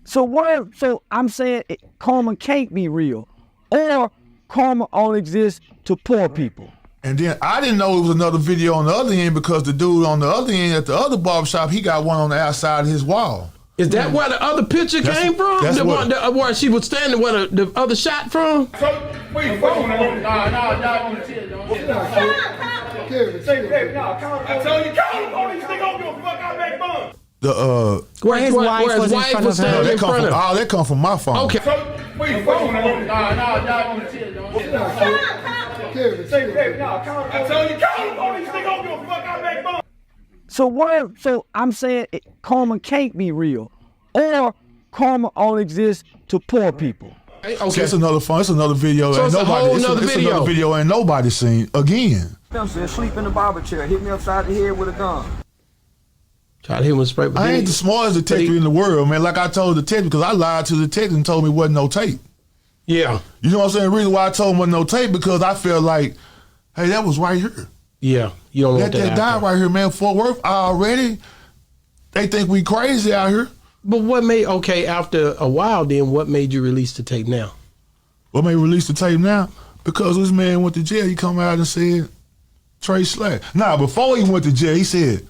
So what? So I'm saying karma can't be real, or karma only exists to poor people. And then I didn't know it was another video on the other end because the dude on the other end at the other barbershop, he got one on the outside of his wall. Is that where the other picture came from? That's where she was standing, where the other shot from? So, wait, I told you, call the police, they don't give a fuck, I make fun. Where his wife was standing in front of him. Oh, that come from my phone. Okay. So, wait, I told you, call the police, they don't give a fuck, I make fun. So what? So I'm saying karma can't be real, or karma only exists to poor people. Okay. So it's another phone. It's another video. So it's another video ain't nobody seen again. I'm saying sleep in the barber chair, hit me upside the head with a gun. Try to hit him with spray. I ain't the smartest detective in the world, man. Like I told the detective, because I lied to the detective and told me wasn't no tape. Yeah. You know what I'm saying? The reason why I told him wasn't no tape because I felt like, hey, that was right here. Yeah, you don't want that guy right here, man. Fort Worth already. They think we crazy out here. But what made after a while? Then what made you release the tape now? What made me release the tape now? Because this man went to jail. He come out and said, Trae Slack. Nah, before he went to jail, he said,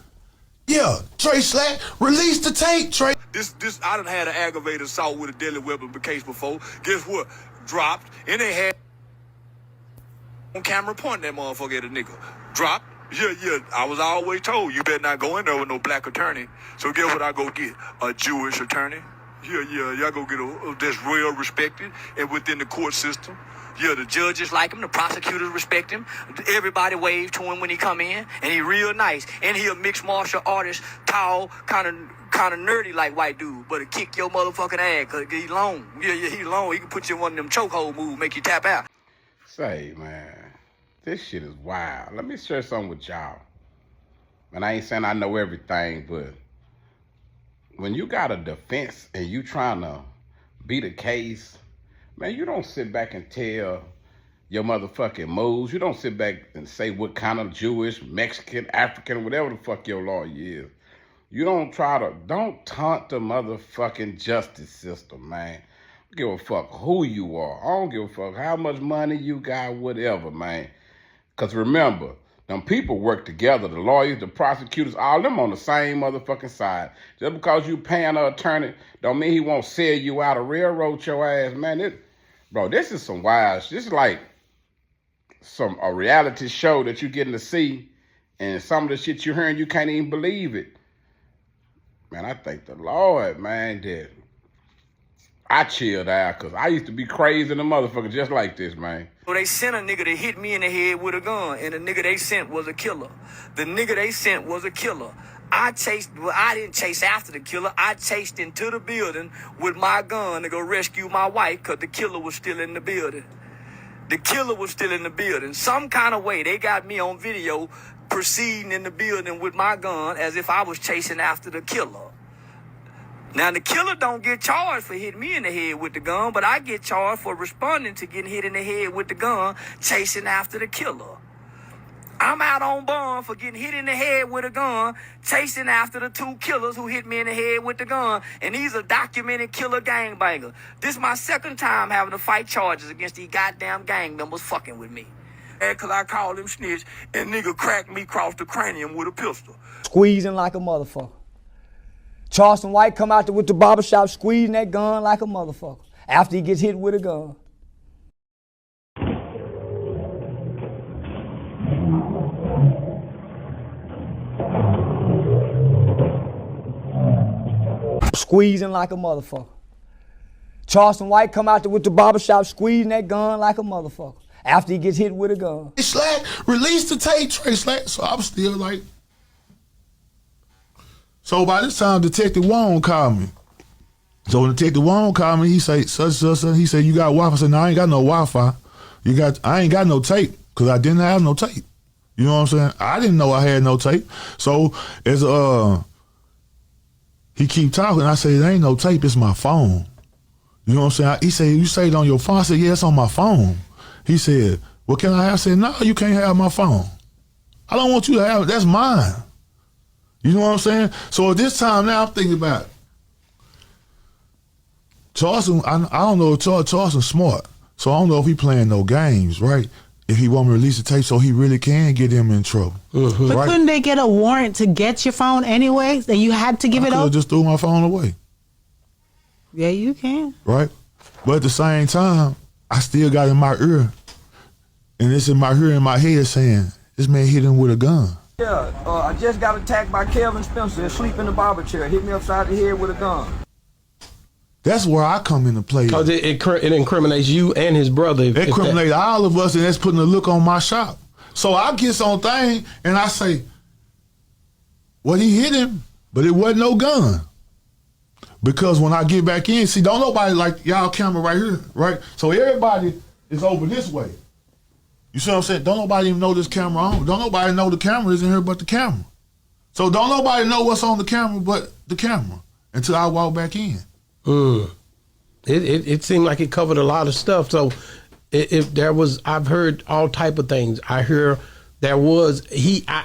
yeah, Trae Slack, release the tape, Trae. This I done had an aggravated assault with a deadly weapon case before. Guess what? Dropped, and they had on camera pointing that motherfucker at a nigga. Dropped. Yeah. I was always told you better not go in there with no black attorney. So guess what I go get? A Jewish attorney. Yeah. Y'all go get a that's real respected and within the court system. Yeah, the judges like him, the prosecutors respect him. Everybody wave to him when he come in, and he real nice. And he a mixed martial artist, tall, kind of nerdy like white dude, but he kick your motherfucking ass because he long. Yeah, he long. He can put you in one of them chokehold moves, make you tap out. Say, man, this shit is wild. Let me share something with y'all. And I ain't saying I know everything, but when you got a defense and you trying to beat a case, man, you don't sit back and tell your motherfucking moves. You don't sit back and say what kind of Jewish, Mexican, African, whatever the fuck your lawyer is. You don't taunt the motherfucking justice system, man. I don't give a fuck who you are. I don't give a fuck how much money you got, whatever, man. Because remember, them people work together. The lawyers, the prosecutors, all them on the same motherfucking side. Just because you paying an attorney don't mean he won't sell you out or railroad your ass, man. Bro, this is some wild shit. This is like a reality show that you're getting to see, and some of the shit you're hearing, you can't even believe it. Man, I thank the Lord, man, that I chilled out, because I used to be crazy in the motherfucker just like this, man. So they sent a nigga to hit me in the head with a gun, and the nigga they sent was a killer. The nigga they sent was a killer. I didn't chase after the killer. I chased into the building with my gun to go rescue my wife because the killer was still in the building. The killer was still in the building. Some kind of way, they got me on video proceeding in the building with my gun as if I was chasing after the killer. Now, the killer don't get charged for hitting me in the head with the gun, but I get charged for responding to getting hit in the head with the gun, chasing after the killer. I'm out on bond for getting hit in the head with a gun, chasing after the two killers who hit me in the head with the gun, and these are documented killer gangbangers. This is my second time having to fight charges against these goddamn gang members fucking with me. Because I called him snitch, and nigga cracked me across the cranium with a pistol. Squeezing like a motherfucker. Charleston White come out there with the barbershop squeezing that gun like a motherfucker after he gets hit with a gun. Squeezing like a motherfucker. Charleston White come out there with the barbershop squeezing that gun like a motherfucker after he gets hit with a gun. Slack, release the tape, Trae Slack. So I'm still like. So by this time, Detective Wong called me. So when Detective Wong called me, he said, such. He said, you got Wi-Fi? I said, no, I ain't got no Wi-Fi. I ain't got no tape, because I didn't have no tape. You know what I'm saying? I didn't know I had no tape. So as he keep talking, I say, there ain't no tape, it's my phone. You know what I'm saying? He said, you say it on your phone? I said, yeah, it's on my phone. He said, well, can I have? I said, no, you can't have my phone. I don't want you to have it, that's mine. You know what I'm saying? So at this time now, I'm thinking about it. Charleston, I don't know if Charleston's smart. So I don't know if he playing no games, right? If he want to release the tape so he really can get him in trouble. But right? couldn't they get a warrant to get your phone anyways? And you had to give it I up? just threw my phone away. Yeah, you can. Right? But at the same time, I still got in my ear. And it's in my ear in my head saying, this man hit him with a gun. Yeah, I just got attacked by Kelvin Spencer, asleep in the barber chair, hit me upside the head with a gun. That's where I come into play. Because it incriminates you and his brother. It incriminates all of us, and that's putting a look on my shop. So I get on thing, and I say, well, he hit him, but it wasn't no gun. Because when I get back in, see, don't nobody like y'all camera right here, right? So everybody is over this way. You see what I'm saying? Don't nobody even know this camera on. Don't nobody know the camera is in here but the camera. So don't nobody know what's on the camera but the camera until I walk back in. It seemed like it covered a lot of stuff. So if there was, I've heard all type of things. I hear there was,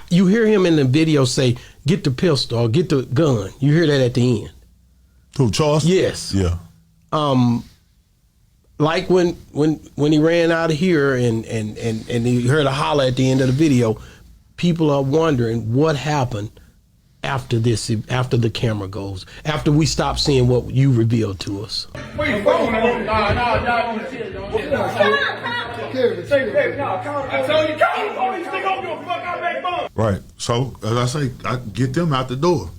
you hear him in the video say, get the pistol or get the gun. You hear that at the end. Who, Charleston? Yes. Yeah. Like when he ran out of here and you heard a holler at the end of the video, people are wondering what happened after this, after the camera goes, after we stop seeing what you revealed to us. Wait, I told you, call the police, nigga, don't give a fuck, I make fun. Right. So, as I say, I get them out the door.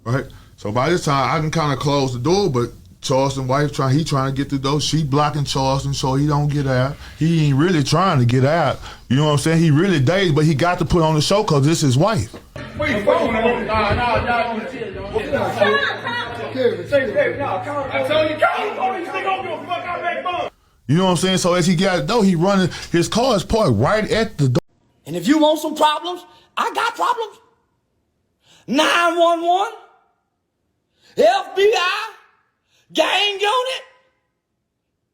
Right? So by this time, I can kind of close the door, but Charleston's wife, he trying to get the door. She blocking Charleston so he don't get out. He ain't really trying to get out. You know what I'm saying? He really dazed, but he got to put on the show because this is his wife. Wait, I told you, call the police, nigga, don't give a fuck, I make fun. You know what I'm saying? So as he got the door, he running. His car is parked right at the door. And if you want some problems, I got problems. 911, FBI, gang unit.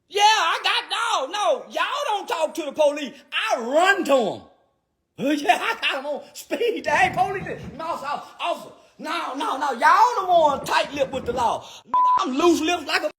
Yeah, I got, no, y'all don't talk to the police. I run to them. Yeah, I got them on speed. They ain't police. No, officer. No, y'all the one tight-lipped with the law. Nigga, I'm loose-lipped like a